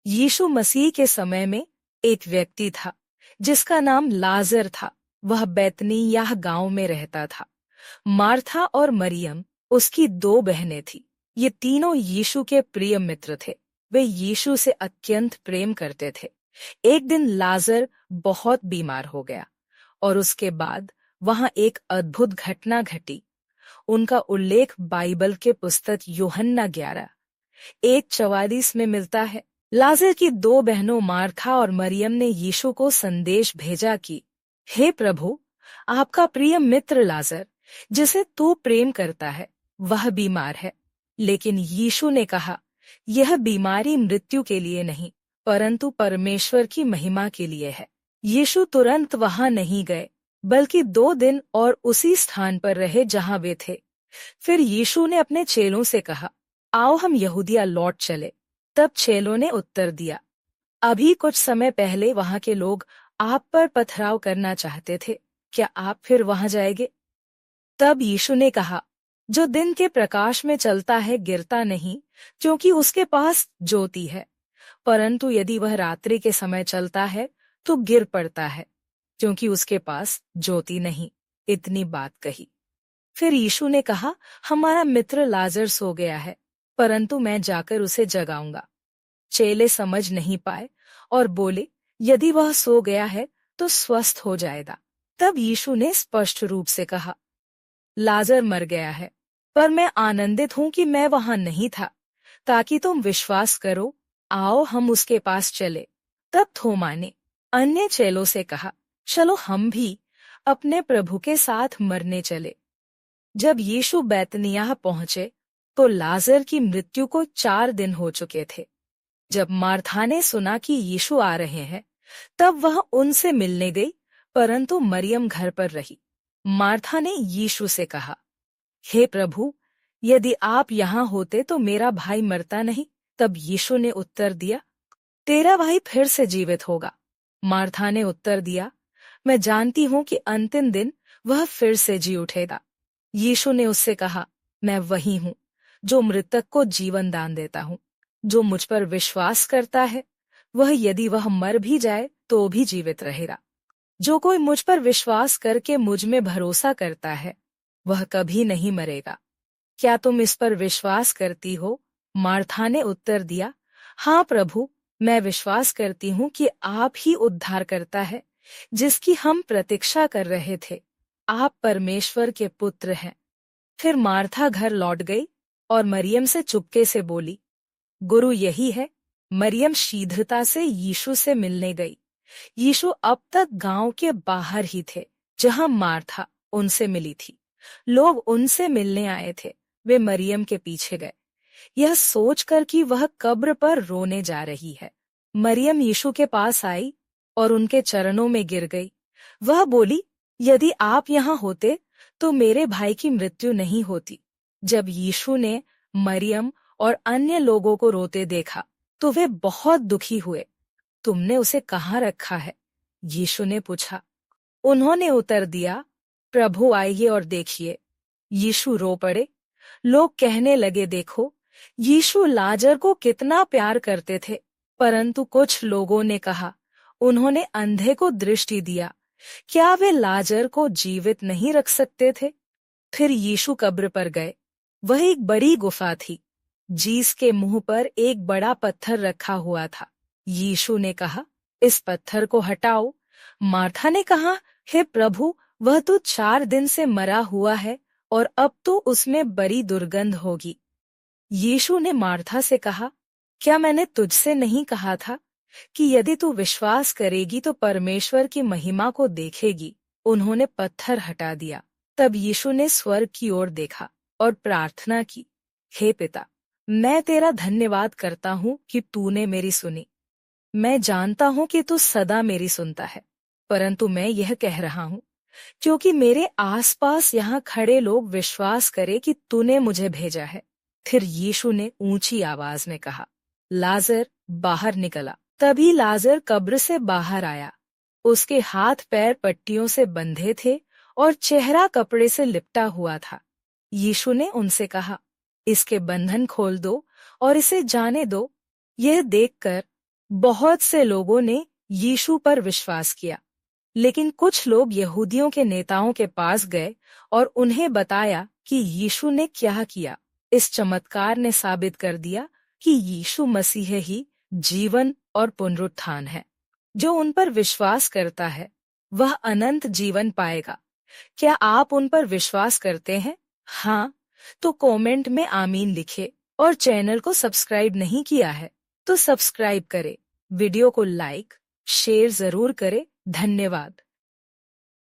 यीशु मसीह के समय में एक व्यक्ति था जिसका नाम लाजर था। वह बैतनिय्याह गांव में रहता था। मार्था और मरियम उसकी दो बहनें थीं। ये तीनों यीशु के प्रिय मित्र थे। वे यीशु से अत्यंत प्रेम करते थे। एक दिन लाजर बहुत बीमार हो गया और उसके बाद वहां एक अद्भुत घटना घटी। उनका उल्लेख बाइबल के पुस्तक यूहन्ना 11:1-44 में मिलता है। लाजर की दो बहनों मार्था और मरियम ने यीशु को संदेश भेजा कि हे प्रभु, आपका प्रिय मित्र लाजर, जिसे तू प्रेम करता है, वह बीमार है। लेकिन यीशु ने कहा, यह बीमारी मृत्यु के लिए नहीं, परंतु परमेश्वर की महिमा के लिए है। यीशु तुरंत वहां नहीं गए, बल्कि 2 दिन और उसी स्थान पर रहे जहां वे थे। फिर यीशु ने अपने चेलों से कहा, आओ हम यहूदिया लौट चले। तब चेलों ने उत्तर दिया, अभी कुछ समय पहले वहां के लोग आप पर पथराव करना चाहते थे, क्या आप फिर वहां जाएंगे? तब यीशु ने कहा, जो दिन के प्रकाश में चलता है गिरता नहीं, क्योंकि उसके पास ज्योति है, परंतु यदि वह रात्रि के समय चलता है तो गिर पड़ता है, क्योंकि उसके पास ज्योति नहीं। इतनी बात कही। फिर यीशु ने कहा, हमारा मित्र लाजर सो गया है, परंतु मैं जाकर उसे जगाऊंगा। चेले समझ नहीं पाए और बोले, यदि वह सो गया है तो स्वस्थ हो जाएगा। तब यीशु ने स्पष्ट रूप से कहा, लाजर मर गया है, पर मैं आनंदित हूं कि मैं वहां नहीं था, ताकि तुम विश्वास करो। आओ हम उसके पास चले। तब थोमा ने अन्य चेलों से कहा, चलो हम भी अपने प्रभु के साथ मरने चले। जब यीशु बैतनिय्याह पहुंचे तो लाजर की मृत्यु को 4 दिन हो चुके थे। जब मार्था ने सुना कि यीशु आ रहे हैं, तब वह उनसे मिलने गई, परंतु मरियम घर पर रही। मार्था ने यीशु से कहा, हे प्रभु, यदि आप यहाँ होते तो मेरा भाई मरता नहीं। तब यीशु ने उत्तर दिया, तेरा भाई फिर से जीवित होगा। मार्था ने उत्तर दिया, मैं जानती हूँ कि अंतिम दिन वह फिर से जी उठेगा। यीशु ने उससे कहा, मैं वही हूँ जो मृतक को जीवन दान देता हूँ। जो मुझ पर विश्वास करता है, वह यदि वह मर भी जाए तो भी जीवित रहेगा। जो कोई मुझ पर विश्वास करके मुझ में भरोसा करता है, वह कभी नहीं मरेगा। क्या तुम इस पर विश्वास करती हो? मार्था ने उत्तर दिया, हाँ प्रभु, मैं विश्वास करती हूँ कि आप ही उद्धारकर्ता है, जिसकी हम प्रतीक्षा कर रहे थे। आप परमेश्वर के पुत्र हैं। फिर मार्था घर लौट गई और मरियम से चुपके से बोली, गुरु यही है। मरियम शीघ्रता से यीशु से मिलने गई। यीशु अब तक गांव के बाहर ही थे, जहां मार्था उनसे मिली थी। लोग उनसे मिलने आए थे। वे मरियम के पीछे गए, यह सोचकर कि वह कब्र पर रोने जा रही है। मरियम यीशु के पास आई और उनके चरणों में गिर गई। वह बोली, यदि आप यहाँ होते तो मेरे भाई की मृत्यु नहीं होती। जब यीशु ने मरियम और अन्य लोगों को रोते देखा तो वे बहुत दुखी हुए। तुमने उसे कहाँ रखा है? यीशु ने पूछा। उन्होंने उत्तर दिया, प्रभु आइए और देखिए। यीशु रो पड़े। लोग कहने लगे, देखो, यीशु लाजर को कितना प्यार करते थे। परंतु कुछ लोगों ने कहा, उन्होंने अंधे को दृष्टि दिया, क्या वे लाजर को जीवित नहीं रख सकते थे? फिर यीशु कब्र पर गए। वह एक बड़ी गुफा थी, जिसके मुंह पर एक बड़ा पत्थर रखा हुआ था। यीशु ने कहा, इस पत्थर को हटाओ। मार्था ने कहा, हे प्रभु, वह तो 4 दिन से मरा हुआ है और अब तो उसमें बड़ी दुर्गंध होगी। यीशु ने मार्था से कहा, क्या मैंने तुझसे नहीं कहा था कि यदि तू विश्वास करेगी तो परमेश्वर की महिमा को देखेगी? उन्होंने पत्थर हटा दिया। तब यीशु ने स्वर्ग की ओर देखा और प्रार्थना की, हे पिता, मैं तेरा धन्यवाद करता हूँ कि तूने मेरी सुनी। मैं जानता हूँ कि तू सदा मेरी सुनता है, परंतु मैं यह कह रहा हूँ क्योंकि मेरे आसपास यहाँ खड़े लोग विश्वास करें कि तूने मुझे भेजा है। फिर यीशु ने ऊंची आवाज में कहा, लाजर बाहर निकला। तभी लाजर कब्र से बाहर आया। उसके हाथ पैर पट्टियों से बंधे थे और चेहरा कपड़े से लिपटा हुआ था। यीशु ने उनसे कहा, इसके बंधन खोल दो और इसे जाने दो। यह देखकर बहुत से लोगों ने यीशु पर विश्वास किया, लेकिन कुछ लोग यहूदियों के नेताओं के पास गए और उन्हें बताया कि यीशु ने क्या किया। इस चमत्कार ने साबित कर दिया कि यीशु मसीह ही जीवन और पुनरुत्थान है। जो उन पर विश्वास करता है वह अनंत जीवन पाएगा। क्या आप उन पर विश्वास करते हैं? हाँ, तो कमेंट में आमीन लिखें और चैनल को सब्सक्राइब नहीं किया है तो सब्सक्राइब करें। वीडियो को लाइक, शेयर जरूर करें। धन्यवाद।